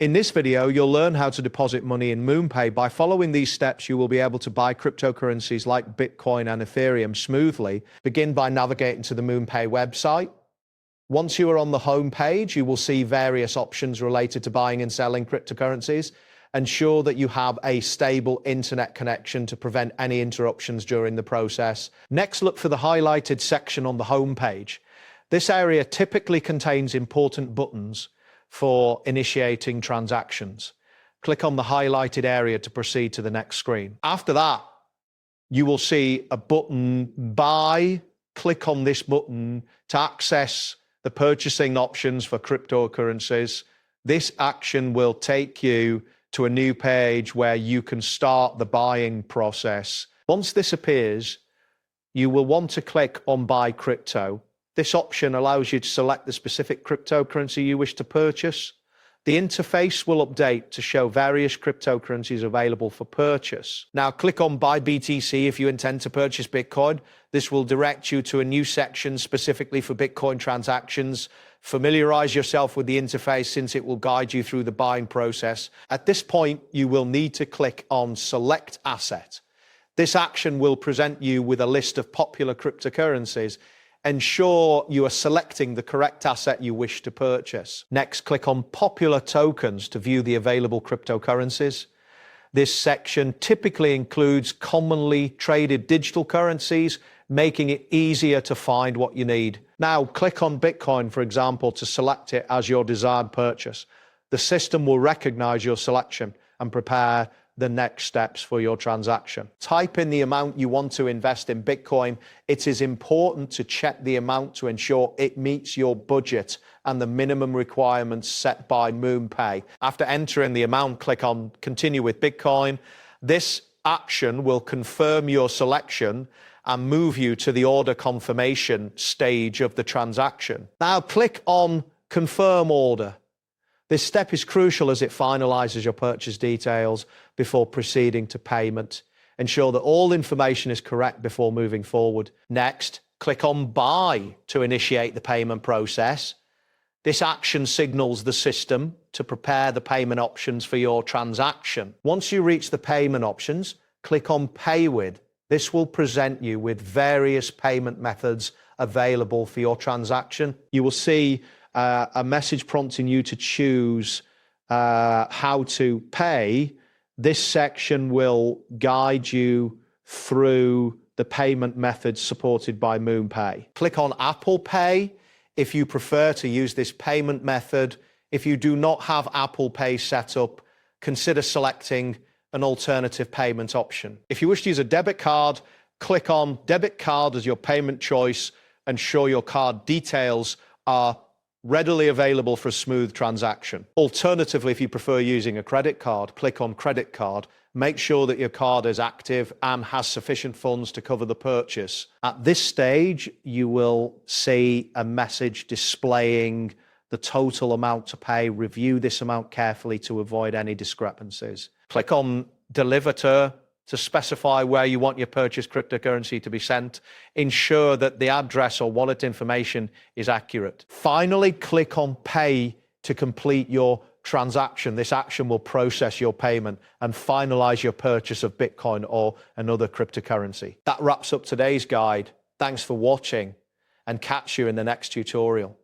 In this video, you'll learn how to deposit money in MoonPay. By following these steps, you will be able to buy cryptocurrencies like Bitcoin and Ethereum smoothly. Begin by navigating to the MoonPay website. Once you are on the home page, you will see various options related to buying and selling cryptocurrencies. Ensure that you have a stable internet connection to prevent any interruptions during the process. Next, look for the highlighted section on the home page. This area typically contains important buttons for initiating transactions. Click on the highlighted area to proceed to the next screen. After that, you will see a button, Buy. Click on this button to access the purchasing options for cryptocurrencies. This action will take you to a new page where you can start the buying process. Once this appears, you will want to click on Buy Crypto. This option allows you to select the specific cryptocurrency you wish to purchase. The interface will update to show various cryptocurrencies available for purchase. Now click on Buy BTC if you intend to purchase Bitcoin. This will direct you to a new section specifically for Bitcoin transactions. Familiarize yourself with the interface since it will guide you through the buying process. At this point, you will need to click on Select Asset. This action will present you with a list of popular cryptocurrencies. Ensure you are selecting the correct asset you wish to purchase. Next, click on Popular Tokens to view the available cryptocurrencies. This section typically includes commonly traded digital currencies, making it easier to find what you need. Now, click on Bitcoin, for example, to select it as your desired purchase. The system will recognize your selection and prepare the next steps for your transaction. Type in the amount you want to invest in Bitcoin. It is important to check the amount to ensure it meets your budget and the minimum requirements set by MoonPay. After entering the amount, click on Continue with Bitcoin. This action will confirm your selection and move you to the order confirmation stage of the transaction. Now click on Confirm Order. This step is crucial as it finalizes your purchase details before proceeding to payment. Ensure that all information is correct before moving forward. Next, click on Buy to initiate the payment process. This action signals the system to prepare the payment options for your transaction. Once you reach the payment options, click on Pay With. This will present you with various payment methods available for your transaction. You will see a message prompting you to choose how to pay. This section will guide you through the payment methods supported by MoonPay. Click on Apple Pay if you prefer to use this payment method. If you do not have Apple Pay set up, consider selecting an alternative payment option. If you wish to use a debit card, click on Debit Card as your payment choice. Ensure your card details are readily available for a smooth transaction. Alternatively, if you prefer using a credit card, click on Credit Card. Make sure that your card is active and has sufficient funds to cover the purchase. At this stage, you will see a message displaying the total amount to pay. Review this amount carefully to avoid any discrepancies. Click on Deliver to specify where you want your purchased cryptocurrency to be sent. Ensure that the address or wallet information is accurate. Finally, click on Pay to complete your transaction. This action will process your payment and finalize your purchase of Bitcoin or another cryptocurrency. That wraps up today's guide. Thanks for watching and catch you in the next tutorial.